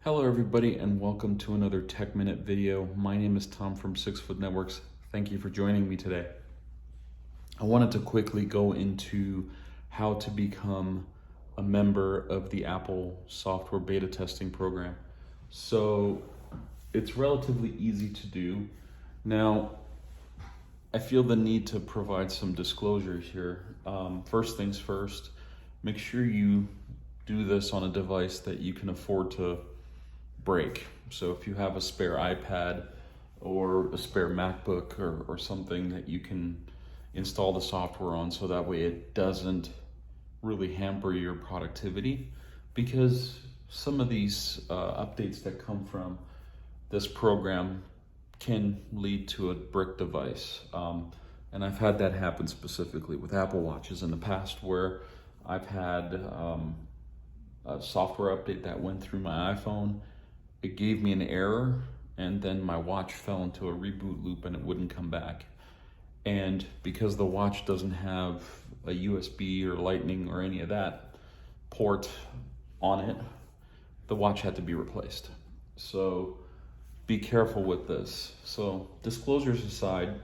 Hello everybody and welcome to another Tech Minute video. My name is Tom from 6 Foot Networks. Thank you for joining me today. I wanted to quickly go into how to become a member of the Apple software beta testing program. So it's relatively easy to do. Now, I feel the need to provide some disclosures here. First things first, make sure you do this on a device that you can afford to break. So if you have a spare iPad or a spare MacBook or something that you can install the software on, so that way it doesn't really hamper your productivity, because some of these updates that come from this program can lead to a brick device. And I've had that happen specifically with Apple Watches in the past, where I've had a software update that went through my iPhone. It gave me an error, and then my watch fell into a reboot loop and it wouldn't come back. And because the watch doesn't have a USB or Lightning or any of that port on it, the watch had to be replaced. So be careful with this. So disclosures aside,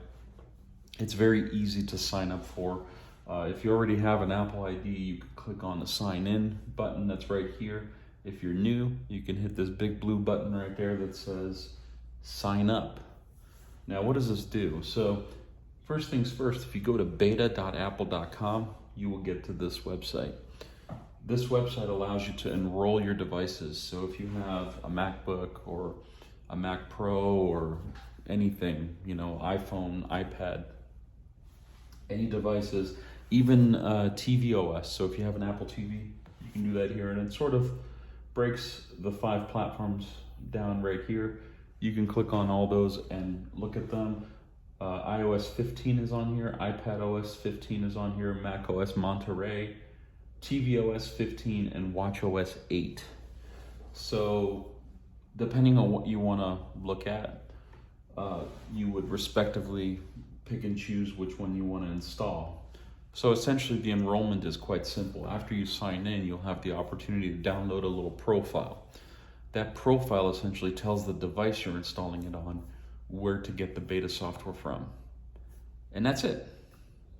it's very easy to sign up for. If you already have an Apple ID, you can click on the sign in button that's right here. If you're new, you can hit this big blue button right there that says sign up. Now, what does this do? So first things first, if you go to beta.apple.com, you will get to this website. This website allows you to enroll your devices. So if you have a MacBook or a Mac Pro or anything, iPhone, iPad, any devices, even tvOS. So if you have an Apple TV, you can do that here, and it sort of breaks the 5 platforms down right here. You can click on all those and look at them. iOS 15 is on here, iPadOS 15 is on here, macOS Monterey, tvOS 15, and watchOS 8. So depending on what you want to look at, you would respectively pick and choose which one you want to install. So essentially the enrollment is quite simple. After you sign in, you'll have the opportunity to download a little profile. That profile essentially tells the device you're installing it on where to get the beta software from. And that's it.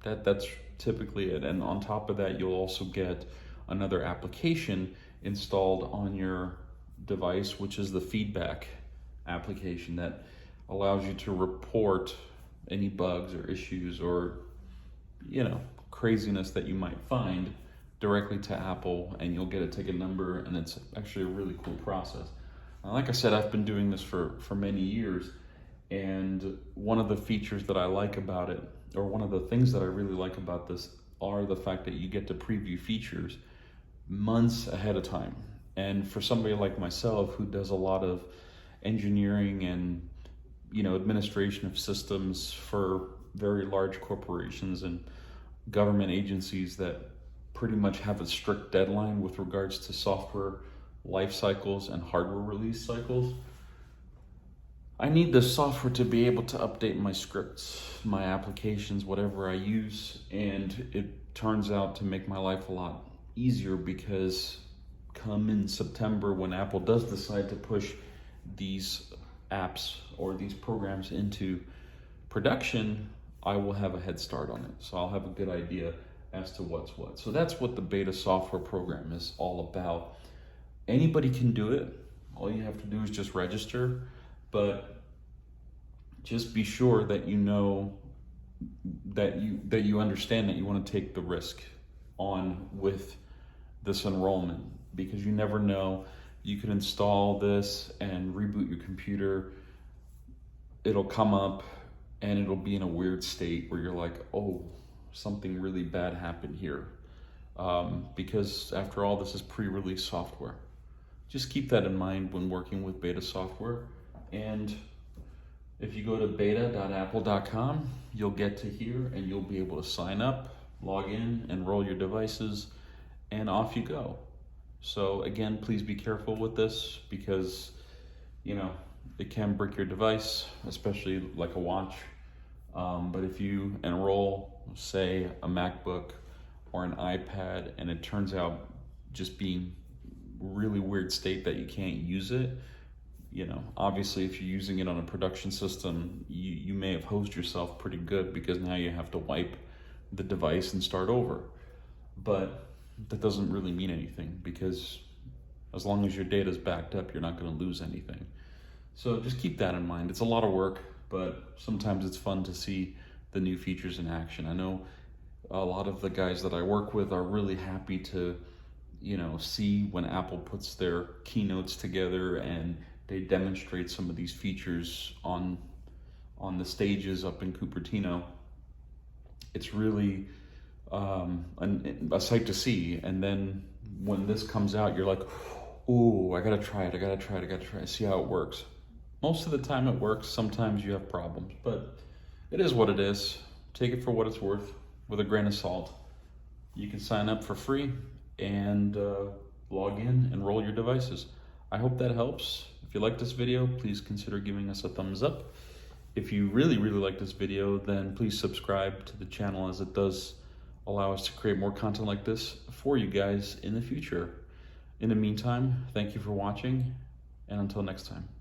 That's typically it. And on top of that, you'll also get another application installed on your device, which is the feedback application that allows you to report any bugs or issues or craziness that you might find directly to Apple, and you'll get a ticket number, and it's actually a really cool process. Like I said, I've been doing this for many years, and one of the features that I like about it, or one of the things that I really like about this, are the fact that you get to preview features months ahead of time. And for somebody like myself who does a lot of engineering and administration of systems for very large corporations and government agencies that pretty much have a strict deadline with regards to software life cycles and hardware release cycles, I need the software to be able to update my scripts, my applications, whatever I use, and it turns out to make my life a lot easier, because come in September, when Apple does decide to push these apps or these programs into production, I will have a head start on it. So I'll have a good idea as to what's what. So that's what the beta software program is all about. Anybody can do it. All you have to do is just register, but just be sure that you know that you understand that you want to take the risk on with this enrollment, because you never know. You can install this and reboot your computer. It'll come up and it'll be in a weird state where you're like, oh, something really bad happened here. Because after all, this is pre-release software. Just keep that in mind when working with beta software. And if you go to beta.apple.com, you'll get to here and you'll be able to sign up, log in, enroll your devices, and off you go. So again, please be careful with this, because it can break your device, especially like a watch. But if you enroll, say, a MacBook or an iPad, and it turns out just being really weird state that you can't use it. You know, obviously if you're using it on a production system, you may have hosed yourself pretty good, because now you have to wipe the device and start over. But that doesn't really mean anything, because as long as your data is backed up, you're not going to lose anything. So just keep that in mind. It's a lot of work, but sometimes it's fun to see the new features in action. I know a lot of the guys that I work with are really happy to, you know, see when Apple puts their keynotes together and they demonstrate some of these features on the stages up in Cupertino. It's really a sight to see. And then when this comes out, you're like, ooh, I gotta try it, see how it works. Most of the time it works. Sometimes you have problems, but it is what it is. Take it for what it's worth, with a grain of salt. You can sign up for free and log in, enroll your devices. I hope that helps. If you like this video, please consider giving us a thumbs up. If you really like this video, then please subscribe to the channel, as it does allow us to create more content like this for you guys in the future. In the meantime, thank you for watching, and until next time.